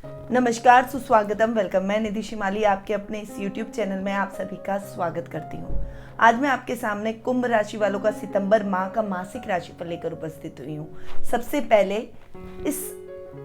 नमस्कार, सुस्वागतम, वेलकम। मैं निधि शिमाली आपके अपने इस YouTube चैनल में आप सभी का स्वागत करती हूँ। आज मैं आपके सामने कुंभ राशि वालों का सितंबर माह का मासिक राशिफल लेकर उपस्थित हुई हूँ। सबसे पहले इस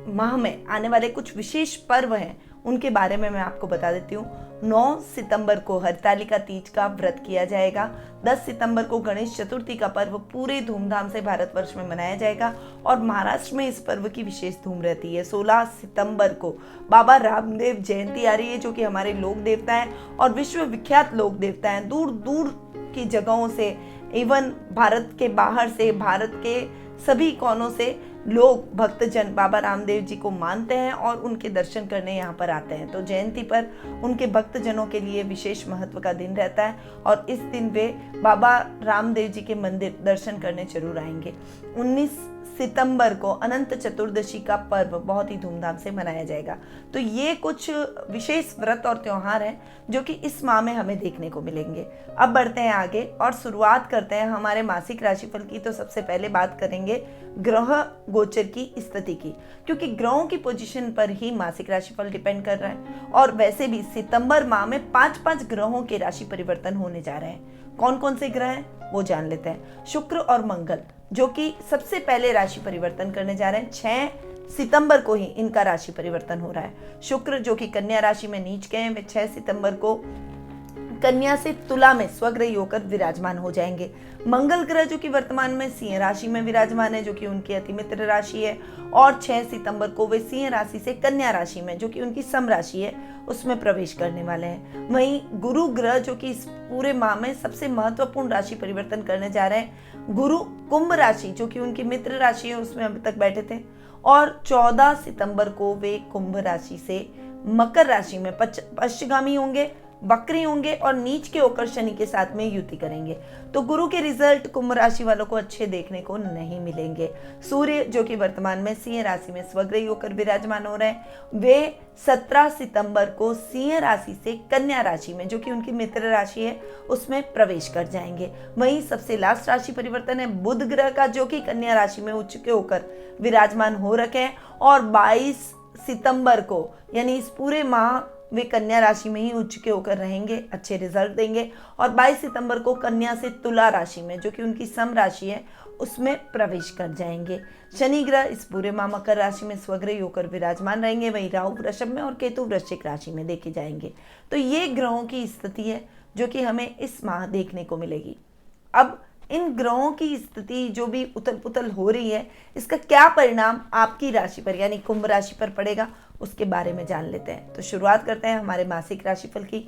माह में आने वाले कुछ विशेष पर्व हैं, उनके बारे में मैं आपको बता देती हूँ। 9 सितंबर को हरतालिका तीज का व्रत किया जाएगा। 10 सितंबर को गणेश चतुर्थी का पर्व पूरे धूमधाम से भारतवर्ष में मनाया जाएगा और महाराष्ट्र में इस पर्व की विशेष धूम रहती है। 16 सितंबर को बाबा रामदेव जयंती आ रही है, जो कि हमारे लोक देवता हैं और विश्व विख्यात लोक देवता हैं। दूर दूर की जगहों से, इवन भारत के बाहर से, भारत के सभी कोनों से लोग, भक्तजन बाबा रामदेव जी को मानते हैं और उनके दर्शन करने यहाँ पर आते हैं। तो जयंती पर उनके भक्तजनों के लिए विशेष महत्व का दिन रहता है और इस दिन वे बाबा रामदेव जी के मंदिर दर्शन करने जरूर आएंगे। 19 सितंबर को अनंत चतुर्दशी का पर्व बहुत ही धूमधाम से मनाया जाएगा। तो ये कुछ विशेष व्रत और त्योहार हैं जो कि इस माह में हमें देखने को मिलेंगे। अब बढ़ते हैं आगे और शुरुआत करते हैं हमारे मासिक राशिफल की। तो सबसे पहले बात करेंगे ग्रह गोचर की स्थिति की, क्योंकि ग्रहों की पोजीशन पर ही मासिक राशिफल डिपेंड कर रहा है। और वैसे भी सितंबर माह में 5-5 ग्रहों के राशि परिवर्तन होने जा रहे हैं। कौन कौन से ग्रह हैं वो जान लेते हैं। शुक्र और मंगल जो कि सबसे पहले राशि परिवर्तन करने जा रहे हैं। 6 सितंबर को ही इनका राशि परिवर्तन हो रहा है। शुक्र जो कि कन्या राशि में नीच गए हैं, वे 6 सितंबर को कन्या से तुला में स्वग्रही होकर विराजमान हो जाएंगे। मंगल ग्रह जो कि वर्तमान में सिंह राशि में विराजमान है, जो कि उनकी अति मित्र राशि है, और 6 सितंबर को वे सिंह राशि से कन्या राशि में, जो कि उनकी सम राशि है, उसमें प्रवेश करने वाले हैं। वहीं गुरु ग्रह जो कि इस पूरे माह में सबसे महत्वपूर्ण राशि परिवर्तन करने जा रहे हैं। गुरु कुंभ राशि जो कि उनकी मित्र राशि है उसमें अभी तक बैठे थे और 14 सितंबर को वे कुंभ राशि से मकर राशि में पश्चिगामी होंगे, वक्री होंगे और नीच के होकर शनि के साथ में युति करेंगे। तो गुरु के रिजल्ट कुंभ राशि वालों को अच्छे देखने को नहीं मिलेंगे। सूर्य जो कि वर्तमान में सिंह राशि में स्वग्रही होकर विराजमान हो रहे हैं, वे 17 सितंबर को सिंह राशि से कन्या राशि में, जो कि उनकी मित्र राशि है, उसमें प्रवेश कर जाएंगे। वहीं सबसे लास्ट राशि परिवर्तन है बुध ग्रह का, जो कि कन्या राशि में उच्च के होकर विराजमान हो रखे हैं और 22 सितंबर को, यानी इस पूरे माह वे कन्या राशि में ही उच्च के होकर रहेंगे, अच्छे रिजल्ट देंगे। और 22 सितंबर को कन्या से तुला राशि में, जो कि उनकी सम राशि है, उसमें प्रवेश कर जाएंगे। शनि ग्रह इस पूरे माह मकर राशि में स्वग्रही होकर विराजमान रहेंगे। वहीं राहु वृषभ में और केतु वृश्चिक राशि में देखे जाएंगे। तो ये ग्रहों की स्थिति है जो कि हमें इस माह देखने को मिलेगी। अब इन ग्रहों की स्थिति जो भी उथल पुथल हो रही है, इसका क्या परिणाम आपकी राशि पर यानी कुंभ राशि पर पड़ेगा, उसके बारे में जान लेते हैं। तो शुरुआत करते हैं हमारे मासिक राशिफल की।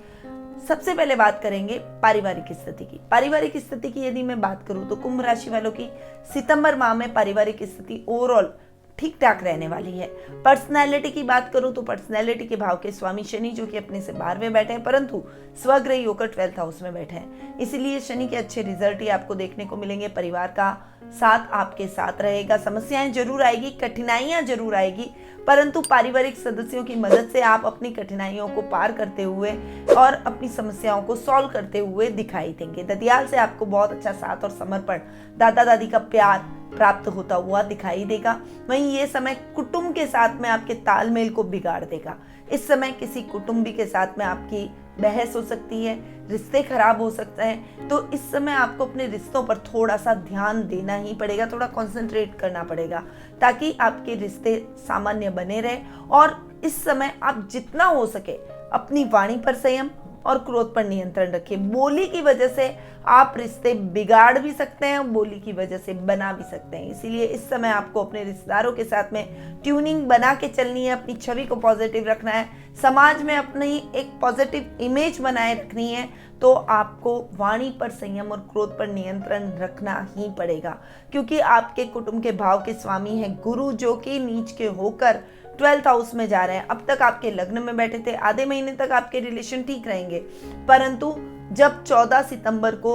सबसे पहले बात करेंगे पारिवारिक स्थिति की। पारिवारिक स्थिति की यदि मैं बात करूं तो कुंभ राशि वालों की सितंबर माह में पारिवारिक स्थिति ओवरऑल ठीक ठाक रहने वाली है। पर्सनैलिटी की बात करूं तो पर्सनैलिटी के भाव के स्वामी शनि जो कि अपने से 12वें बैठे हैं, परंतु स्वग्रही होकर 12th हाउस में बैठे हैं, इसलिए शनि के अच्छे रिजल्ट ही आपको देखने को मिलेंगे। परिवार का साथ आपके साथ रहेगा। समस्याएं जरूर आएगी, कठिनाइयां जरूर आएगी, परंतु पारिवारिक सदस्यों की मदद से आप अपनी कठिनाइयों को पार करते हुए और अपनी समस्याओं को सॉल्व करते हुए दिखाई देंगे। ददियाल से आपको बहुत अच्छा साथ और समर्पण, दादा दादी का प्यार प्राप्त होता हुआ दिखाई देगा। वहीं ये समय कुटुंब के साथ में आपके तालमेल को बिगाड़ देगा। इस समय किसी कुटुंबी के साथ में आपकी बहस हो सकती है, रिश्ते खराब हो सकते हैं। तो इस समय आपको अपने रिश्तों पर थोड़ा सा ध्यान देना ही पड़ेगा, थोड़ा कंसंट्रेट करना पड़ेगा ताकि आपके रिश्ते सामान्य बने रहे। और इस समय आप जितना हो सके अपनी वाणी पर संयम और क्रोध पर नियंत्रण रखिए। बोली की वजह से आप रिश्ते बिगाड़ भी सकते हैं, बोली की वजह से बना भी सकते हैं। इसीलिए इस समय आपको अपने रिश्तेदारों के साथ में ट्यूनिंग बना के चलनी है, अपनी छवि को पॉजिटिव रखना है, समाज में अपनी एक पॉजिटिव इमेज बनाए रखनी है। तो आपको वाणी पर संयम और क्रोध पर नियंत्रण रखना ही पड़ेगा, क्योंकि आपके कुटुंब के भाव के स्वामी हैं गुरु, जो कि नीच के होकर 12th हाउस में जा रहे हैं। अब तक आपके लग्न में बैठे थे, आधे महीने तक आपके रिलेशन ठीक रहेंगे, परंतु जब 14 सितंबर को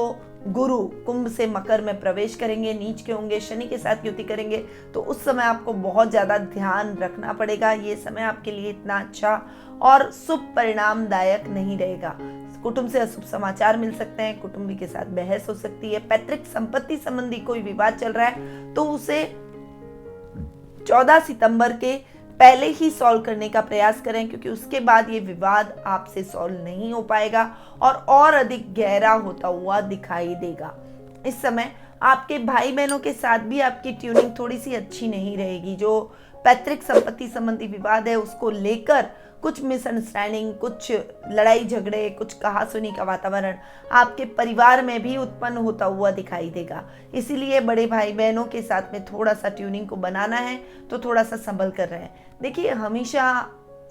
गुरु कुंभ से मकर में प्रवेश करेंगे, नीच के होंगे, शनि के साथ युति करेंगे, तो उस समय आपको बहुत ज्यादा ध्यान रखना पड़ेगा। ये समय आपके लिए इतना अच्छा और शुभ परिणामदायक नहीं रहेगा। कुटुंब से अशुभ समाचार मिल सकते हैं, कुटुंबी के साथ बहस हो सकती है, पैतृक संपत्ति संबंधी कोई विवाद चल रहा है तो उसे 14 सितंबर के पहले ही सॉल्व करने का प्रयास करें, क्योंकि उसके बाद ये विवाद आपसे सॉल्व नहीं हो पाएगा और अधिक गहरा होता हुआ दिखाई देगा। इस समय आपके भाई बहनों के साथ भी आपकी ट्यूनिंग थोड़ी सी अच्छी नहीं रहेगी। जो पैतृक संपत्ति संबंधी विवाद है उसको लेकर कुछ मिसअंडरस्टैंडिंग, कुछ लड़ाई झगड़े, कुछ कहासुनी का वातावरण आपके परिवार में भी उत्पन्न होता हुआ दिखाई देगा। इसीलिए बड़े भाई बहनों के साथ में थोड़ा सा ट्यूनिंग को बनाना है तो थोड़ा सा संभल कर रहें। देखिए, हमेशा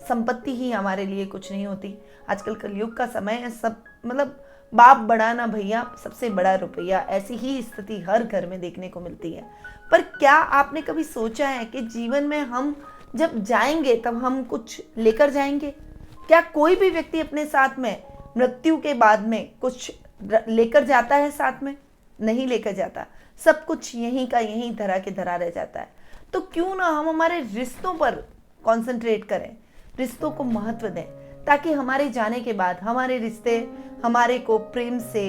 संपत्ति ही हमारे लिए कुछ नहीं होती। आजकल कलयुग का समय है, सब मतलब बाप बड़ा ना भैया, सबसे बड़ा रुपया, ऐसी ही स्थिति हर घर में देखने को मिलती है। पर क्या आपने कभी सोचा है कि जीवन में हम जब जाएंगे तब हम कुछ लेकर जाएंगे? क्या कोई भी व्यक्ति अपने साथ में मृत्यु के बाद में कुछ लेकर जाता है साथ में? नहीं लेकर जाता। सब कुछ यहीं का यहीं धरा के धरा रह जाता है। तो क्यों ना हम हमारे रिश्तों पर कंसंट्रेट करें, रिश्तों को महत्व दें, ताकि हमारे जाने के बाद हमारे रिश्ते हमारे को प्रेम से,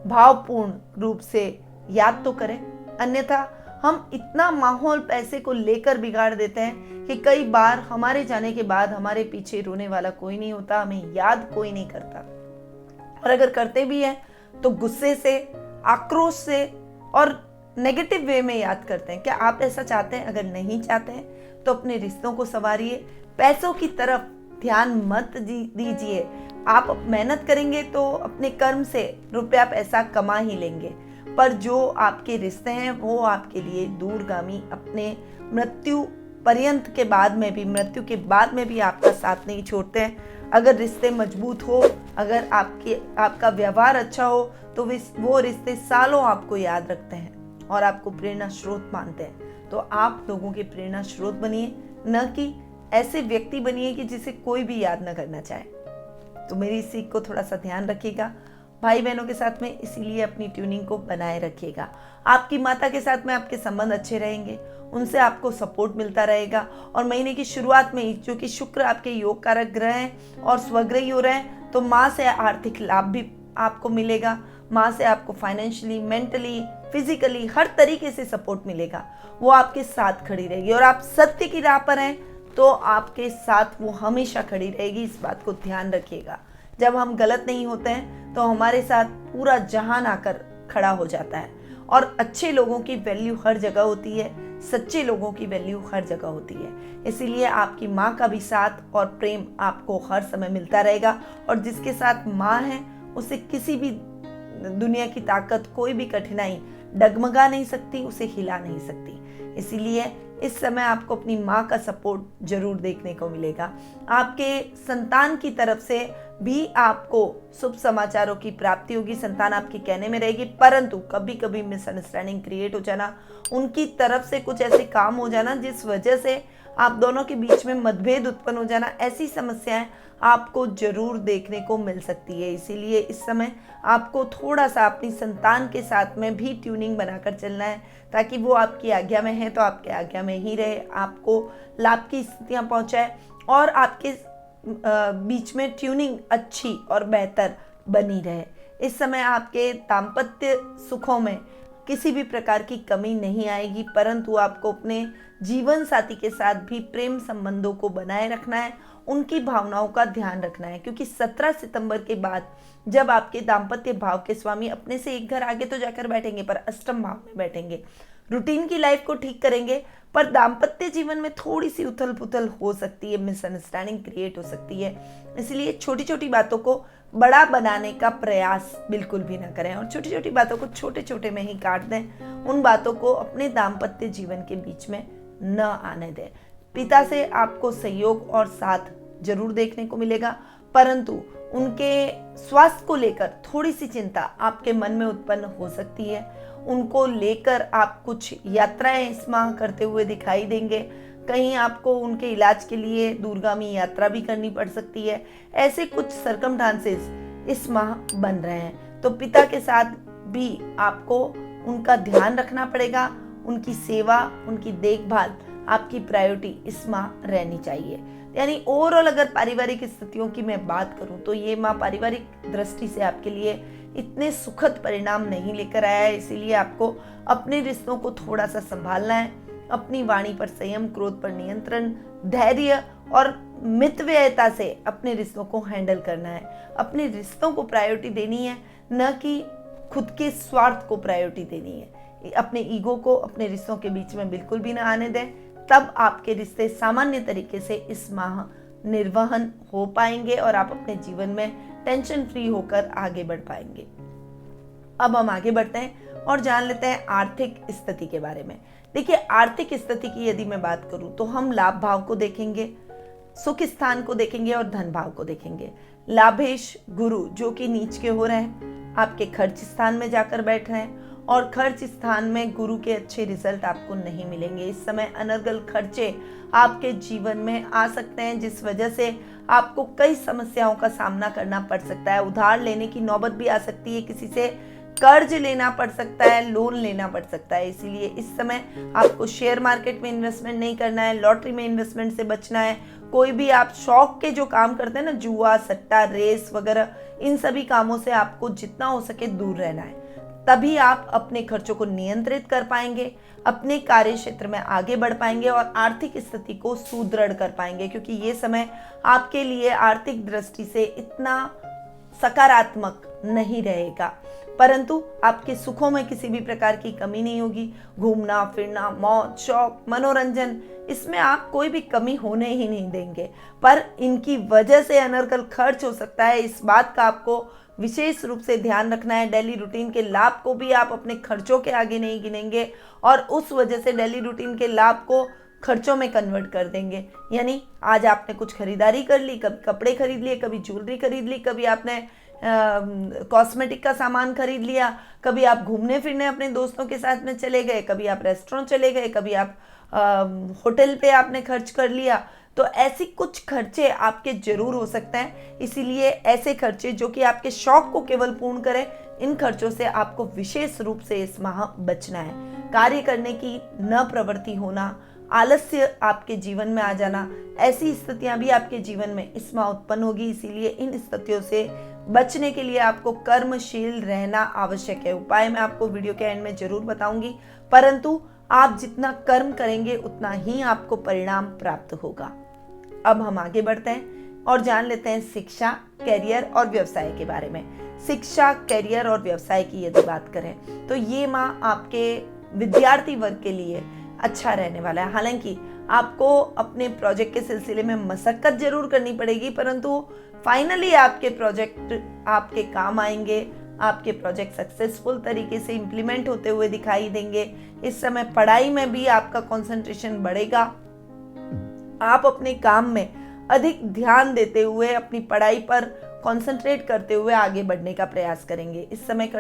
भावपूर्ण रूप से याद तो करें। अन्यथा हम इतना माहौल पैसे को लेकर बिगाड़ देते हैं कि कई बार हमारे जाने के बाद हमारे पीछे रोने वाला कोई नहीं होता, हमें याद कोई नहीं करता, और अगर करते भी हैं तो गुस्से से, आक्रोश से और नेगेटिव वे में याद करते हैं। क्या आप ऐसा चाहते हैं? अगर नहीं चाहते हैं तो अपने रिश्तों को संवारिए, पैसों की तरफ ध्यान मत दीजिए। आप मेहनत करेंगे तो अपने कर्म से रुपया पैसा कमा ही लेंगे, पर जो आपके रिश्ते हैं वो आपके लिए दूरगामी, अपने मृत्यु पर्यंत के बाद में भी, मृत्यु के बाद में भी आपका साथ नहीं छोड़ते हैं। अगर रिश्ते मजबूत हो, अगर आपका व्यवहार अच्छा हो तो वो रिश्ते सालों आपको याद रखते हैं और आपको प्रेरणा स्रोत मानते हैं। तो आप लोगों के प्रेरणा स्रोत बनिए, न कि ऐसे व्यक्ति बनिए कि जिसे कोई भी याद न करना चाहे। तो मेरी इस सीख को थोड़ा सा ध्यान रखिएगा भाई बहनों के साथ में, इसीलिए अपनी ट्यूनिंग को बनाए रखिएगा। आपकी माता के साथ में आपके संबंध अच्छे रहेंगे, उनसे आपको सपोर्ट मिलता रहेगा। और महीने की शुरुआत में ही, जो कि शुक्र आपके योग कारक ग्रह हैं और स्वग्रही हो रहे हैं, तो माँ से आर्थिक लाभ भी आपको मिलेगा। माँ से आपको फाइनेंशियली, मेंटली, फिजिकली हर तरीके से सपोर्ट मिलेगा। वो आपके साथ खड़ी रहेगी और आप सत्य की राह पर हैं तो आपके साथ वो हमेशा खड़ी रहेगी। इस बात को ध्यान रखिएगा। जब हम गलत नहीं होते हैं तो हमारे साथ पूरा जहान आकर खड़ा हो जाता है। और अच्छे लोगों की वैल्यू हर जगह होती है, सच्चे लोगों की वैल्यू हर जगह होती है। इसीलिए आपकी माँ का भी साथ और प्रेम आपको हर समय मिलता रहेगा। और जिसके साथ माँ है उसे किसी भी दुनिया की ताकत, कोई भी कठिनाई डगमगा नहीं सकती, उसे हिला नहीं सकती। इसीलिए इस समय आपको अपनी माँ का सपोर्ट जरूर देखने को मिलेगा। आपके संतान की तरफ से भी आपको शुभ समाचारों की प्राप्ति होगी। संतान आपकी कहने में रहेगी, परंतु कभी कभी मिसअंडरस्टैंडिंग क्रिएट हो जाना, उनकी तरफ से कुछ ऐसे काम हो जाना जिस वजह से आप दोनों के बीच में मतभेद उत्पन्न हो जाना, ऐसी समस्याएं आपको जरूर देखने को मिल सकती है। इसीलिए इस समय आपको थोड़ा सा अपनी संतान के साथ में भी ट्यूनिंग बनाकर चलना है, ताकि वो आपकी आज्ञा में है तो आपके आज्ञा में ही रहे, आपको लाभ की स्थितियां पहुंचाए और आपके बीच में ट्यूनिंग अच्छी और बेहतर बनी रहे। इस समय आपके दाम्पत्य सुखों में किसी भी प्रकार की कमी नहीं आएगी, परंतु आपको अपने जीवन साथी के साथ भी प्रेम संबंधों को बनाए रखना है, उनकी भावनाओं का ध्यान रखना है। क्योंकि 17 सितंबर के बाद जब आपके दाम्पत्य भाव के स्वामी अपने से एक घर आगे तो जाकर बैठेंगे, पर अष्टम भाव में बैठेंगे, रूटीन की लाइफ को ठीक करेंगे, पर दाम्पत्य जीवन में थोड़ी सी उथल पुथल हो सकती है, मिसअंडरस्टैंडिंग क्रिएट हो सकती है। इसलिए छोटी छोटी बातों को बड़ा बनाने का प्रयास बिल्कुल भी ना करें और छोटी छोटी बातों को छोटे छोटे में ही काट दें। उन बातों को अपने दाम्पत्य जीवन के बीच में न आने दें। पिता से आपको सहयोग और साथ जरूर देखने को मिलेगा, परंतु उनके स्वास्थ्य को लेकर थोड़ी सी चिंता आपके मन में उत्पन्न हो सकती है। उनको लेकर आप कुछ यात्राएं इस माह करते हुए दिखाई देंगे। कहीं आपको उनके इलाज के लिए दूरगामी यात्रा भी करनी पड़ सकती है। ऐसे कुछ सर्कमस्टांसेस इस माह बन रहे हैं, तो पिता के साथ भी आपको उनका ध्यान रखना पड़ेगा। उनकी सेवा, उनकी देखभाल आपकी प्रायोरिटी इस माह रहनी चाहिए। यानी ओवरऑल अगर पारिवारिक स्थितियों की मैं बात करूं तो ये माह पारिवारिक दृष्टि से आपके लिए इतने सुखद परिणाम नहीं लेकर आया है। इसीलिए आपको अपने रिश्तों को थोड़ा सा संभालना है, अपनी वाणी पर संयम, क्रोध पर नियंत्रण, धैर्य और मितव्ययिता से अपने रिश्तों को हैंडल करना है। अपने रिश्तों को प्रायोरिटी देनी है, न कि खुद के स्वार्थ को प्रायोरिटी देनी है। अपने ईगो को अपने रिश्तों के बीच में बिल्कुल भी ना आने दें, तब आपके रिश्ते सामान्य तरीके से इस माह निर्वहन हो पाएंगे और आप अपने जीवन में टेंशन फ्री होकर आगे बढ़ पाएंगे। अब हम आगे बढ़ते हैं और जान लेते हैं आर्थिक स्थिति के बारे में। देखिए, आर्थिक स्थिति की यदि मैं बात करूं तो हम लाभ भाव को देखेंगे, सुख स्थान को देखेंगे और धन भाव को देखेंगे। लाभेश गुरु जो कि नीच के हो रहे हैं, आपके खर्च स्थान में जाकर बैठ रहे हैं और खर्च स्थान में गुरु के अच्छे रिजल्ट आपको नहीं मिलेंगे। इस समय अनर्गल खर्चे आपके जीवन में आ सकते हैं, जिस वजह से आपको कई समस्याओं का सामना करना पड़ सकता है। उधार लेने की नौबत भी आ सकती है, किसी से कर्ज लेना पड़ सकता है, लोन लेना पड़ सकता है। इसीलिए इस समय आपको शेयर मार्केट में इन्वेस्टमेंट नहीं करना है, लॉटरी में इन्वेस्टमेंट से बचना है। कोई भी आप शौक के जो काम करते हैं ना, जुआ, सट्टा, रेस वगैरह, इन सभी कामों से आपको जितना हो सके दूर रहना है। तभी आप अपने खर्चों को नियंत्रित कर पाएंगे, अपने कार्य क्षेत्र में आगे बढ़ पाएंगे और आर्थिक स्थिति को सुदृढ़ कर पाएंगे, क्योंकि ये समय आपके लिए आर्थिक दृष्टि से इतना सकारात्मक नहीं रहेगा। परंतु आपके सुखों में किसी भी प्रकार की कमी नहीं होगी। घूमना फिरना, मौज शौक, मनोरंजन, इसमें आप कोई भी कमी होने ही नहीं देंगे। पर इनकी वजह से अनर्गल खर्च हो सकता है, इस बात का आपको विशेष रूप से ध्यान रखना है। डेली रूटीन के लाभ को भी आप अपने खर्चों के आगे नहीं गिनेंगे और उस वजह से डेली रूटीन के लाभ को खर्चों में कन्वर्ट कर देंगे। यानी आज आपने कुछ खरीदारी कर ली, कभी कपड़े खरीद लिए, कभी ज्वेलरी खरीद ली, कभी आपने कॉस्मेटिक का सामान खरीद लिया, कभी आप घूमने फिरने अपने दोस्तों के साथ में चले गए, कभी आप रेस्टोरेंट चले गए, कभी आप होटल पे आपने खर्च कर लिया। तो ऐसी कुछ खर्चे आपके जरूर हो सकते हैं। इसीलिए ऐसे खर्चे जो कि आपके शौक को केवल पूर्ण करें, इन खर्चों से आपको विशेष रूप से इस माह बचना है। कार्य करने की न प्रवृत्ति होना, आलस्य आपके जीवन में आ जाना, ऐसी स्थितियां भी आपके जीवन में इस माह उत्पन्न होगी। इसीलिए इन स्थितियों से बचने के लिए आपको कर्मशील रहना आवश्यक है। उपाय मैं आपको वीडियो के एंड में जरूर बताऊंगी, परंतु आप जितना कर्म करेंगे उतना ही आपको परिणाम प्राप्त होगा। अब हम आगे बढ़ते हैं और जान लेते हैं शिक्षा, कैरियर और व्यवसाय के बारे में। शिक्षा, कैरियर और व्यवसाय की यदि बात करें तो ये माह आपके विद्यार्थी वर्ग के लिए अच्छा रहने वाला है। हालांकि आपको अपने प्रोजेक्ट के सिलसिले में मशक्कत जरूर करनी पड़ेगी, परंतु फाइनली आपके प्रोजेक्ट आपके काम आएंगे। आपके प्रोजेक्ट सक्सेसफुल तरीके से इंप्लीमेंट होते हुए दिखाई देंगे। इस समय पढ़ाई में भी आपका कंसंट्रेशन बढ़ेगा। आप अपने काम में अधिक ध्यान देते हुए अपनी पढ़ाई पर कंसंट्रेट करते हुए आगे बढ़ने का प्रयास करेंगे। इस समय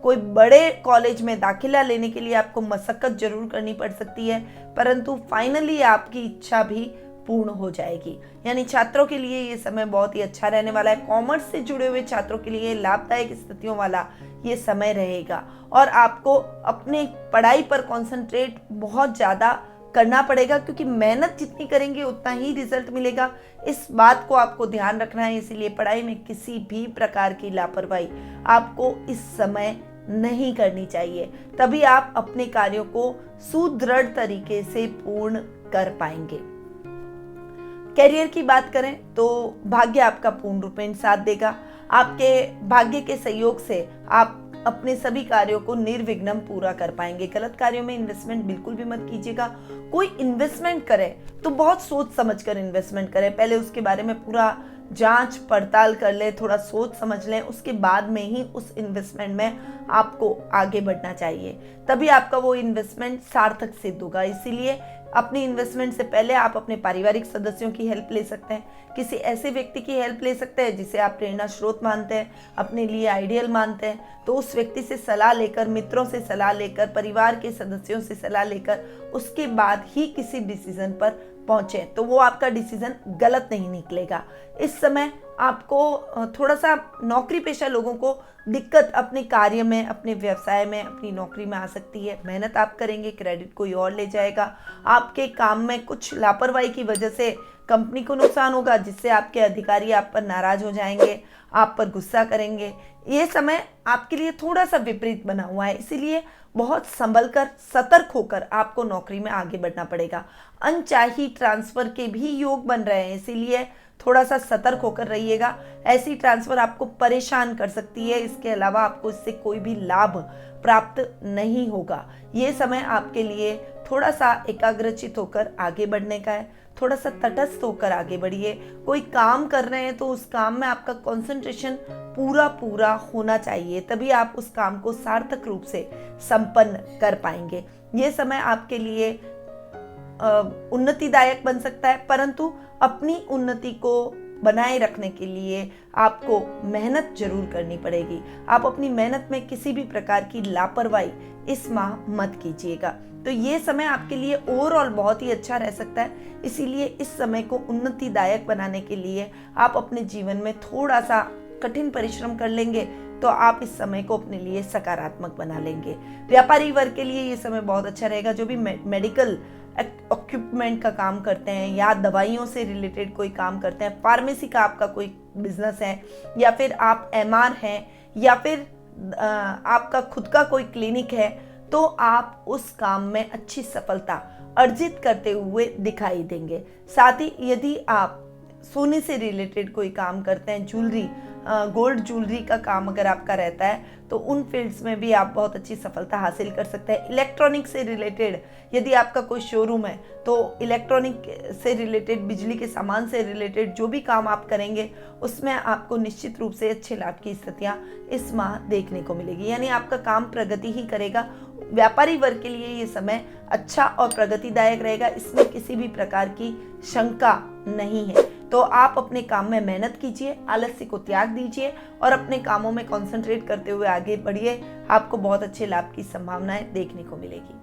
कोई बड़े कॉलेज में दाखिला लेने के लिए आपको मशक्कत जरूर करनी पड़ सकती है, परंतु फाइनली आपकी इच्छा भी पूर्ण हो जाएगी। यानी छात्रों के लिए ये समय बहुत ही अच्छा रहने वाला है। कॉमर्स से जुड़े हुए छात्रों के लिए लाभदायक स्थितियों वाला ये समय रहेगा और आपको अपने पढ़ाई पर कंसंट्रेट बहुत ज़्यादा करना पड़ेगा, क्योंकि मेहनत जितनी करेंगे उतना ही रिजल्ट मिलेगा। इस बात को आपको ध्यान रखना है। इसीलिए पढ़ाई में किसी भी प्रकार की लापरवाही आपको इस समय नहीं करनी चाहिए, तभी आप अपने कार्यों को सुदृढ़ तरीके से पूर्ण कर पाएंगे। कैरियर की बात करें तो भाग्य आपका पूर्ण रूपेण साथ देगा। आपके भाग्य के सहयोग से आप अपने सभी कार्यों को निर्विघ्न पूरा कर पाएंगे। गलत कार्यों में इन्वेस्टमेंट बिल्कुल भी मत कीजिएगा। कोई इन्वेस्टमेंट करे तो बहुत सोच समझ कर इन्वेस्टमेंट करें। पहले उसके बारे में पूरा जांच पड़ताल कर ले, थोड़ा सोच समझ लें, उसके बाद में ही उस इन्वेस्टमेंट में आपको आगे बढ़ना चाहिए। तभी आपका वो इन्वेस्टमेंट सार्थक सिद्ध होगा। इसीलिए अपनी इन्वेस्टमेंट से पहले आप अपने पारिवारिक सदस्यों की हेल्प ले सकते हैं, किसी ऐसे व्यक्ति की हेल्प ले सकते हैं जिसे आप प्रेरणा स्रोत मानते हैं, अपने लिए आइडियल मानते हैं। तो उस व्यक्ति से सलाह लेकर, मित्रों से सलाह लेकर, परिवार के सदस्यों से सलाह लेकर उसके बाद ही किसी डिसीजन पर पहुंचे, तो वो आपका डिसीजन गलत नहीं निकलेगा। इस समय आपको थोड़ा सा नौकरी पेशा लोगों को दिक्कत अपने कार्य में, अपने व्यवसाय में, अपनी नौकरी में आ सकती है। मेहनत आप करेंगे, क्रेडिट कोई और ले जाएगा। आपके काम में कुछ लापरवाही की वजह से कंपनी को नुकसान होगा, जिससे आपके अधिकारी आप पर नाराज हो जाएंगे, आप पर गुस्सा करेंगे। ये समय आपके लिए थोड़ा सा विपरीत बना हुआ है, इसीलिए बहुत संभल कर, सतर्क होकर आपको नौकरी में आगे बढ़ना पड़ेगा। अनचाही ट्रांसफर के भी योग बन रहे हैं, इसीलिए थोड़ा सा सतर्क होकर रहिएगा। ऐसी ट्रांसफर आपको परेशान कर सकती है, इसके अलावा आपको इससे कोई भी लाभ प्राप्त नहीं होगा। ये समय आपके लिए थोड़ा सा एकाग्रचित होकर आगे बढ़ने का है, थोड़ा सा तटस्थ होकर आगे बढ़िए। कोई काम कर रहे हैं तो उस काम में आपका कंसंट्रेशन पूरा होना चाहिए, तभी आप उस काम को सार्थक रूप से संपन्न कर पाएंगे। ये समय आपके लिए उन्नतिदायक बन सकता है, परंतु अपनी उन्नति को बनाए रखने के लिए आपको मेहनत जरूर करनी पड़ेगी। आप अपनी मेहनत में किसी भी प्रकार की लापरवाही इस माह मत कीजिएगा। तो ये समय आपके लिए ओवरऑल बहुत ही अच्छा रह सकता है, इसीलिए इस समय को उन्नतिदायक बनाने के लिए आप अपने जीवन में थोड़ा सा कठिन परिश्रम कर लेंगे तो आप इस समय को अपने लिए सकारात्मक बना लेंगे। व्यापारी वर्ग के लिए ये समय बहुत अच्छा रहेगा। जो भी मेडिकल इक्विपमेंट का काम करते हैं या दवाइयों से रिलेटेड कोई काम करते हैं, फार्मेसी का आपका कोई बिजनेस है, या फिर आप एमआर हैं, या फिर आपका खुद का कोई क्लिनिक है, तो आप उस काम में अच्छी सफलता अर्जित करते हुए दिखाई देंगे। साथ ही यदि आप सोने से रिलेटेड कोई काम करते हैं, ज्वेलरी, गोल्ड ज्वेलरी का काम अगर आपका रहता है, तो उन फील्ड्स में भी आप बहुत अच्छी सफलता हासिल कर सकते हैं। इलेक्ट्रॉनिक से रिलेटेड यदि आपका कोई शोरूम है, तो इलेक्ट्रॉनिक से रिलेटेड, बिजली के सामान से रिलेटेड जो भी काम आप करेंगे उसमें आपको निश्चित रूप से अच्छे लाभ की स्थितियां इस माह देखने को मिलेगी, यानी आपका काम प्रगति ही करेगा। व्यापारी वर्ग के लिए ये समय अच्छा और प्रगतिदायक रहेगा, इसमें किसी भी प्रकार की शंका नहीं है। तो आप अपने काम में मेहनत कीजिए, आलस्य को त्याग दीजिए और अपने कामों में कंसंट्रेट करते हुए आगे बढ़िए। आपको बहुत अच्छे लाभ की संभावनाएं देखने को मिलेगी।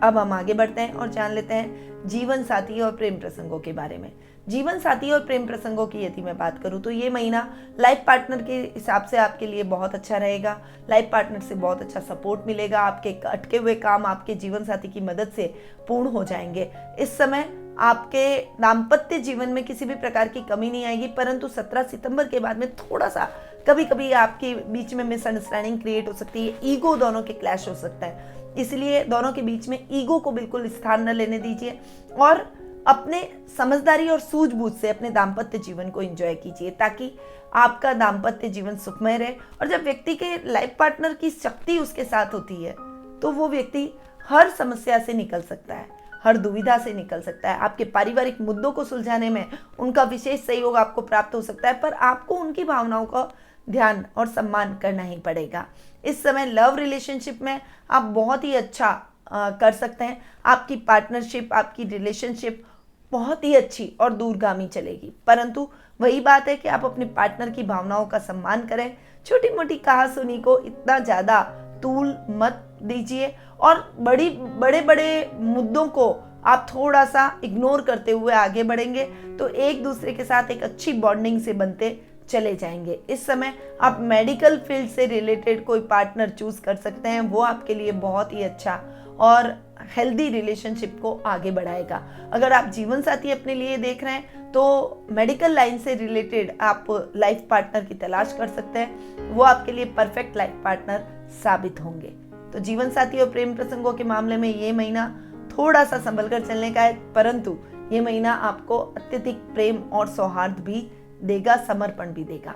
अब हम आगे बढ़ते हैं और जान लेते हैं जीवन साथी और प्रेम प्रसंगों के बारे में। जीवन साथी और प्रेम प्रसंगों की यदि मैं बात करूं तो ये महीना लाइफ पार्टनर के हिसाब से आपके लिए बहुत अच्छा रहेगा। लाइफ पार्टनर से बहुत अच्छा सपोर्ट मिलेगा। आपके अटके हुए काम आपके जीवन साथी की मदद से पूर्ण हो जाएंगे। इस समय आपके दाम्पत्य जीवन में किसी भी प्रकार की कमी नहीं आएगी, परंतु 17 सितंबर के बाद में थोड़ा सा कभी कभी आपके बीच में मिसअंडरस्टैंडिंग क्रिएट हो सकती है, ईगो दोनों के क्लैश हो सकता है। इसलिए दोनों के बीच में ईगो को बिल्कुल स्थान न लेने दीजिए और अपने समझदारी और सूझबूझ से अपने दाम्पत्य जीवन को एंजॉय कीजिए, ताकि आपका दाम्पत्य जीवन सुखमय रहे। और जब व्यक्ति के लाइफ पार्टनर की शक्ति उसके साथ होती है तो वो व्यक्ति हर समस्या से निकल सकता है, हर दुविधा से निकल सकता है। आपके पारिवारिक मुद्दों को सुलझाने में उनका विशेष सहयोग आपको प्राप्त हो सकता है, पर आपको उनकी भावनाओं का ध्यान और सम्मान करना ही पड़ेगा। इस समय लव रिलेशनशिप में आप बहुत ही अच्छा कर सकते हैं। आपकी पार्टनरशिप, आपकी रिलेशनशिप बहुत ही अच्छी और दूरगामी चलेगी, परंतु वही बात है कि आप अपने पार्टनर की भावनाओं का सम्मान करें। छोटी मोटी कहासुनी को इतना ज़्यादा तूल मत दीजिए और बड़े बड़े मुद्दों को आप थोड़ा सा इग्नोर करते हुए आगे बढ़ेंगे तो एक दूसरे के साथ एक अच्छी बॉन्डिंग से बनते चले जाएंगे। इस समय आप मेडिकल फील्ड से रिलेटेड कोई पार्टनर चूज कर सकते हैं, वो आपके लिए बहुत ही अच्छा और हेल्दी रिलेशनशिप को आगे बढ़ाएगा। अगर आप जीवन साथी अपने लिए देख रहे हैं तो मेडिकल लाइन से रिलेटेड आप लाइफ पार्टनर की तलाश कर सकते हैं, वो आपके लिए परफेक्ट लाइफ पार्टनर साबित होंगे। तो जीवन साथी और प्रेम प्रसंगों के मामले में ये महीना थोड़ा सा संभल कर चलने का है, परंतु ये महीना आपको अत्यधिक प्रेम और सौहार्द भी देगा, समर्पण भी देगा।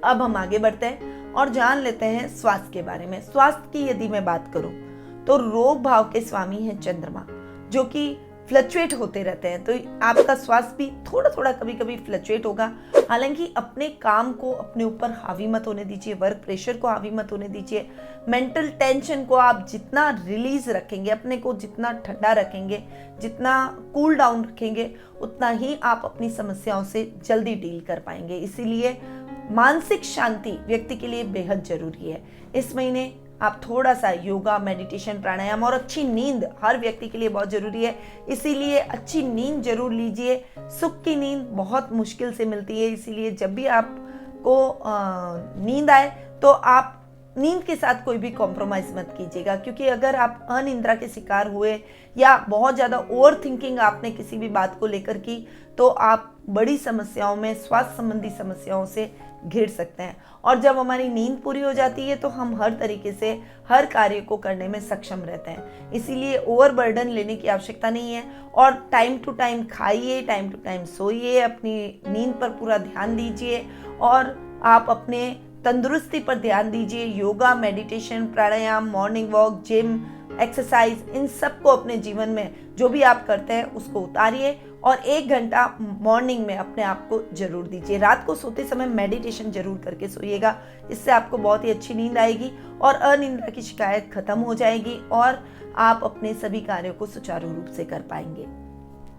अब हम आगे बढ़ते हैं और जान लेते हैं स्वास्थ्य के बारे में। स्वास्थ्य की यदि मैं बात करूं तो रोग भाव के स्वामी हैं चंद्रमा, जो कि फ्लक्चुएट होते रहते हैं, तो आपका स्वास्थ्य भी थोड़ा थोड़ा कभी कभी फ्लक्चुएट होगा। हालांकि अपने काम को अपने ऊपर हावी मत होने दीजिए, वर्क प्रेशर को हावी मत होने दीजिए। मेंटल टेंशन को आप जितना रिलीज रखेंगे, अपने को जितना ठंडा रखेंगे, जितना कूल डाउन रखेंगे, उतना ही आप अपनी समस्याओं से जल्दी डील कर पाएंगे। इसीलिए मानसिक शांति व्यक्ति के लिए बेहद जरूरी है। इस महीने आप थोड़ा सा योगा, मेडिटेशन, प्राणायाम और अच्छी नींद हर व्यक्ति के लिए बहुत जरूरी है, इसीलिए अच्छी नींद जरूर लीजिए। सुख की नींद बहुत मुश्किल से मिलती है, इसीलिए जब भी आपको नींद आए तो आप नींद के साथ कोई भी कॉम्प्रोमाइज़ मत कीजिएगा, क्योंकि अगर आप अनिद्रा के शिकार हुए या बहुत ज़्यादा ओवर थिंकिंग आपने किसी भी बात को लेकर की, तो आप बड़ी समस्याओं में, स्वास्थ्य संबंधी समस्याओं से घिर सकते हैं। और जब हमारी नींद पूरी हो जाती है तो हम हर तरीके से हर कार्य को करने में सक्षम रहते हैं। इसीलिए ओवरबर्डन लेने की आवश्यकता नहीं है, और टाइम टू टाइम खाइए, टाइम टू टाइम सोइए, अपनी नींद पर पूरा ध्यान दीजिए, और आप अपने तंदुरुस्ती पर ध्यान दीजिए। योगा, मेडिटेशन, प्राणायाम, मॉर्निंग वॉक, जिम, एक्सरसाइज, इन सब को अपने जीवन में जो भी आप करते हैं उसको उतारिए, और 1 घंटा मॉर्निंग में अपने आप को जरूर दीजिए। रात को सोते समय मेडिटेशन जरूर करके सोइएगा, इससे आपको बहुत ही अच्छी नींद आएगी और अनिद्रा की शिकायत खत्म हो जाएगी और आप अपने सभी कार्यों को सुचारू रूप से कर पाएंगे।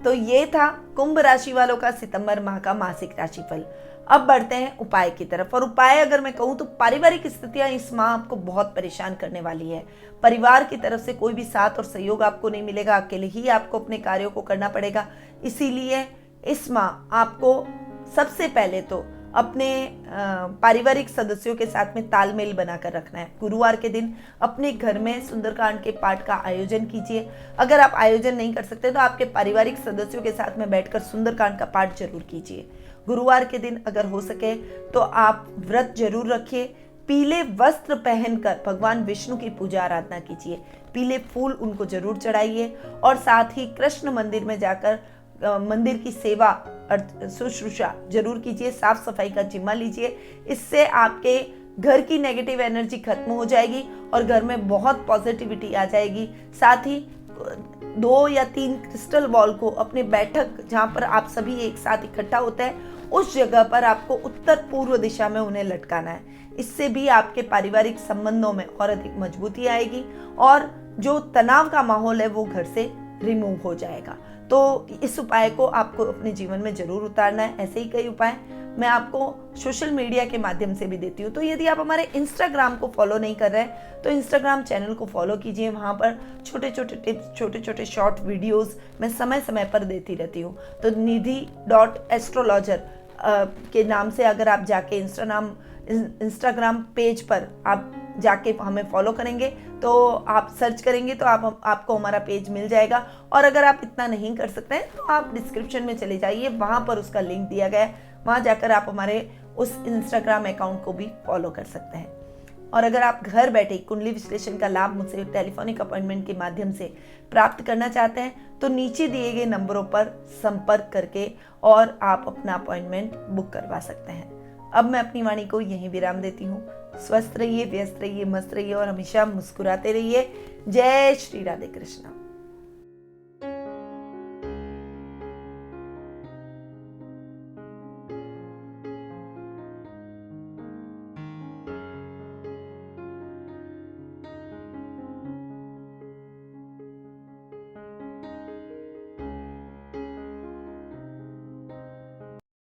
तो ये था कुंभ राशि वालों का सितंबर माह का मासिक राशिफल। अब बढ़ते हैं उपाय की तरफ। और उपाय अगर मैं कहूँ तो पारिवारिक स्थितियां इस माह आपको बहुत परेशान करने वाली है। परिवार की तरफ से कोई भी साथ और सहयोग आपको नहीं मिलेगा, अकेले ही आपको अपने कार्यों को करना पड़ेगा। इसीलिए इस माह आपको सबसे पहले तो अपने पारिवारिक सदस्यों के साथ में तालमेल बनाकर रखना है। गुरुवार के दिन अपने घर में सुंदरकांड के पाठ का आयोजन कीजिए। अगर आप आयोजन नहीं कर सकते तो आपके पारिवारिक सदस्यों के साथ में बैठकर सुंदरकांड का पाठ जरूर कीजिए। गुरुवार के दिन अगर हो सके तो आप व्रत जरूर रखिए। पीले वस्त्र पहनकर भगवान विष्णु की पूजा आराधना कीजिए। पीले फूल उनको जरूर चढ़ाइए, और साथ ही कृष्ण मंदिर में जाकर मंदिर की सेवा और शुश्रूषा जरूर कीजिए। साफ सफाई का जिम्मा लीजिए। इससे आपके घर की नेगेटिव एनर्जी खत्म हो जाएगी और घर में बहुत पॉजिटिविटी आ जाएगी। साथ ही 2 या 3 क्रिस्टल बॉल को अपने बैठक जहाँ पर आप सभी एक साथ इकट्ठा होते हैं उस जगह पर आपको उत्तर पूर्व दिशा में उन्हें लटकाना है। इससे भी आपके पारिवारिक संबंधों में और अधिक मजबूती आएगी और जो तनाव का माहौल है वो घर से रिमूव हो जाएगा। तो इस उपाय को आपको अपने जीवन में जरूर उतारना है। ऐसे ही कई उपाय मैं आपको सोशल मीडिया के माध्यम से भी देती हूँ। तो यदि आप हमारे इंस्टाग्राम को फॉलो नहीं कर रहे हैं तो इंस्टाग्राम चैनल को फॉलो कीजिए। वहाँ पर छोटे छोटे टिप्स, छोटे छोटे शॉर्ट वीडियोस मैं समय समय पर देती रहती हूँ। तो निधि.एस्ट्रोलॉजर के नाम से अगर आप जाके इंस्टाग्राम पेज पर आप जाके हमें फॉलो करेंगे तो आप सर्च करेंगे तो आपको हमारा पेज मिल जाएगा। और अगर आप इतना नहीं कर सकते हैं तो आप डिस्क्रिप्शन में चले जाइए, वहाँ पर उसका लिंक दिया गया है, वहाँ जाकर आप हमारे उस इंस्टाग्राम अकाउंट को भी फॉलो कर सकते हैं। और अगर आप घर बैठे कुंडली विश्लेषण का लाभ मुझसे टेलीफोनिक अपॉइंटमेंट के माध्यम से प्राप्त करना चाहते हैं तो नीचे दिए गए नंबरों पर संपर्क करके और आप अपना अपॉइंटमेंट बुक करवा सकते हैं। अब मैं अपनी वाणी को यहीं विराम देती हूँ। स्वस्थ रहिए, व्यस्त रहिए, मस्त रहिए और हमेशा मुस्कुराते रहिए। जय श्री राधे कृष्णा।